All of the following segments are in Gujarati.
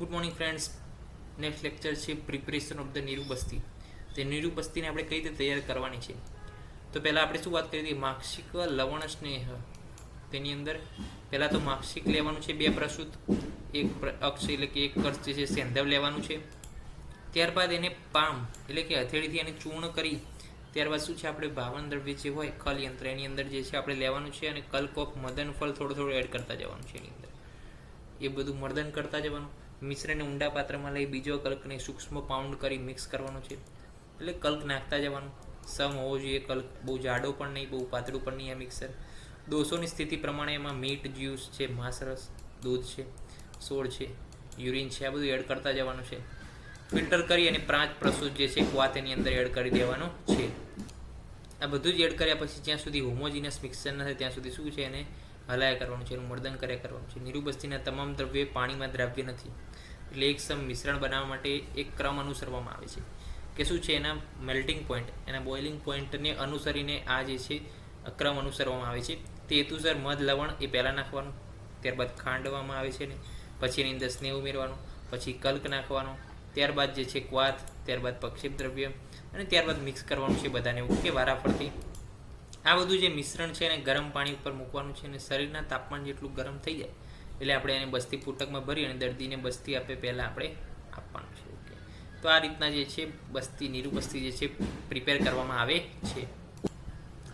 Good morning friends. Next lecture છે પ્રિપરેશન ઓફ ધ નીરુ બસ્તી. તે નીરુ બસ્તીને આપણે કઈ રીતે તૈયાર કરવાની છે. તો પહેલાં આપણે શું વાત કરી હતી, માક્ષિક લવણ સ્નેહ. તેની અંદર પહેલાં તો માક્ષિક લેવાનું છે, 2 પ્રસૂત, એક અક્ષ એટલે કે એક કર્ષ જે છે સેંધવ લેવાનું છે. ત્યારબાદ એને પામ એટલે કે હથેળીથી એને ચૂર્ણ કરી ત્યારબાદ શું છે આપણે ભાવન દ્રવ્ય જે હોય ખલ યંત્ર એની અંદર જે છે આપણે લેવાનું છે અને કલ્ક ઓફ મદન ફળ થોડું એડ કરતા જવાનું છે. એની અંદર એ બધું મર્દન કરતા જવાનું. મિશ્રણને ઊંડા પાત્રમાં લઈ બીજો કલ્કને સૂક્ષ્મ પાઉન્ડ કરી મિક્સ કરવાનું છે. એટલે કલ્ક નાખતા જવાનું. સમ હોવો જોઈએ કલ્ક, બહુ જાડો પણ નહીં, બહુ પાતળું પણ નહીં. આ મિક્સર દોષોની સ્થિતિ પ્રમાણે એમાં મીટ જ્યુસ છે, માંસરસ, દૂધ છે, સોળ છે, યુરિન છે, આ બધું એડ કરતા જવાનું છે. ફિલ્ટર કરી અને 5 પ્રસૂત જે છે ક્વાથ એની અંદર એડ કરી દેવાનો છે. આ બધું જ એડ કર્યા પછી જ્યાં સુધી હોમોજીનસ મિક્સર ન થાય ત્યાં સુધી શું છે એને હલાયા કરવાનું છે, એનું મર્દન કર્યા કરવાનું છે. નીરુ બસ્તીના તમામ દ્રવ્ય પાણીમાં દ્રાવ્ય નથી, એટલે એક સમ મિશ્રણ બનાવવા માટે એક ક્રમ અનુસરવામાં આવે છે કે શું છે એના મેલ્ટિંગ પોઈન્ટ, એના બોઇલિંગ પોઈન્ટને અનુસરીને આ જે છે ક્રમ અનુસરવામાં આવે છે. તે હેતુસર મધ લવણ એ પહેલાં નાખવાનું, ત્યારબાદ ખાંડવામાં આવે છે ને પછી એની અંદર સ્નેહ ઉમેરવાનું, પછી કલ્ક નાખવાનો, ત્યારબાદ જે છે ક્વાથ, ત્યારબાદ પક્ષિપ દ્રવ્ય અને ત્યારબાદ મિક્સ કરવાનું છે બધાને કે વારાફરતી. આ બધું જે મિશ્રણ છે એને ગરમ પાણી ઉપર મૂકવાનું છે અને શરીરના તાપમાન જેટલું ગરમ થઈ જાય એટલે આપણે એને બસ્તી પૂટકમાં ભરી અને દર્દીને બસ્તી આપે પહેલાં આપણે આપવાનું છે. ઓકે, તો આ રીતના જે છે બસ્તી નીરુ બસ્તી જે છે પ્રિપેર કરવામાં આવે છે.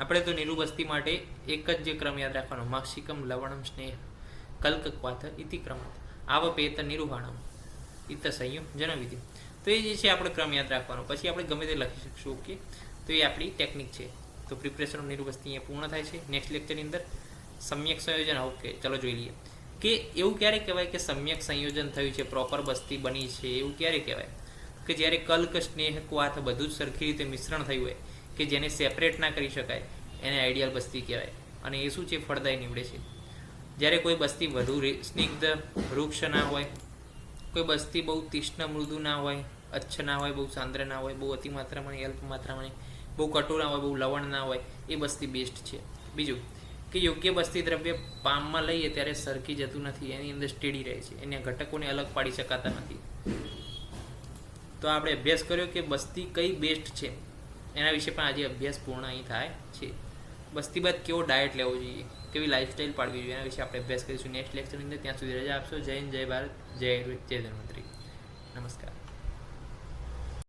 આપણે તો નીરુ બસ્તી માટે એક જ જે ક્રમ યાદ રાખવાનો, માક્ષિકમ લવણમ સ્નેહ કલ્ક ક્વાથ ઇતિ ક્રમાત આવપેત નિરૂહાણમ ઇત સંયોજન વિધિ. તો એ જે છે આપણે ક્રમ યાદ રાખવાનો, પછી આપણે ગમે તે લખી શકશું. ઓકે, તો એ આપણી ટેકનિક છે. તો પ્રિપરેશન ઓફ નીરુ બસ્તી અહીંયા પૂર્ણ થાય છે. નેક્સ્ટ લેક્ચરની અંદર સમ્યક સંયોજન. ઓકે, ચલો જોઈ લઈએ કે એવું ક્યારે કહેવાય કે સમ્યક સંયોજન થયું છે, પ્રોપર બસ્તી બની છે. એવું ક્યારે કહેવાય કે જ્યારે કલ્ક સ્નેહ ક્વાથ બધું જ સરખી રીતે મિશ્રણ થયું હોય કે જેને સેપરેટ ના કરી શકાય, એને આઈડિયલ બસ્તી કહેવાય. અને એ શું છે ફળદાયી નીવડે છે. જ્યારે કોઈ બસ્તી વધુ સ્નિગ્ધ વૃક્ષ ના હોય, કોઈ બસ્તી બહુ તીક્ષ્ણ મૃદુ ના હોય, અચ્છ ના હોય, બહુ સાંદ્ર ના હોય, બહુ અતિ માત્રામાં અલ્પ માત્રામાં, બહુ કટુ ના હોય, બહુ લવણ ના હોય, એ બસ્તી બેસ્ટ છે. બીજું કે યોગ્ય બસ્તી દ્રવ્ય પામમાં લઈએ ત્યારે સરકી જતું નથી, એની અંદર સ્ટેડી રહે છે, એના ઘટકોને અલગ પાડી શકાતા નથી. તો આપણે અભ્યાસ કર્યો કે બસ્તી કઈ બેસ્ટ છે, એના વિશે પણ આજે અભ્યાસ પૂર્ણ અહીં થાય છે. બસ્તી બાદ કેવો ડાયટ લેવો જોઈએ, કેવી લાઈફસ્ટાઈલ પાડવી જોઈએ, એના વિશે આપણે અભ્યાસ કરીશું નેક્સ્ટ લેક્ચરની અંદર. ત્યાં સુધી રજા આપશો. જય હિન્દ, જય ભારત, જય આયુર્વેદ, જય ધન્વંતરી. નમસ્કાર.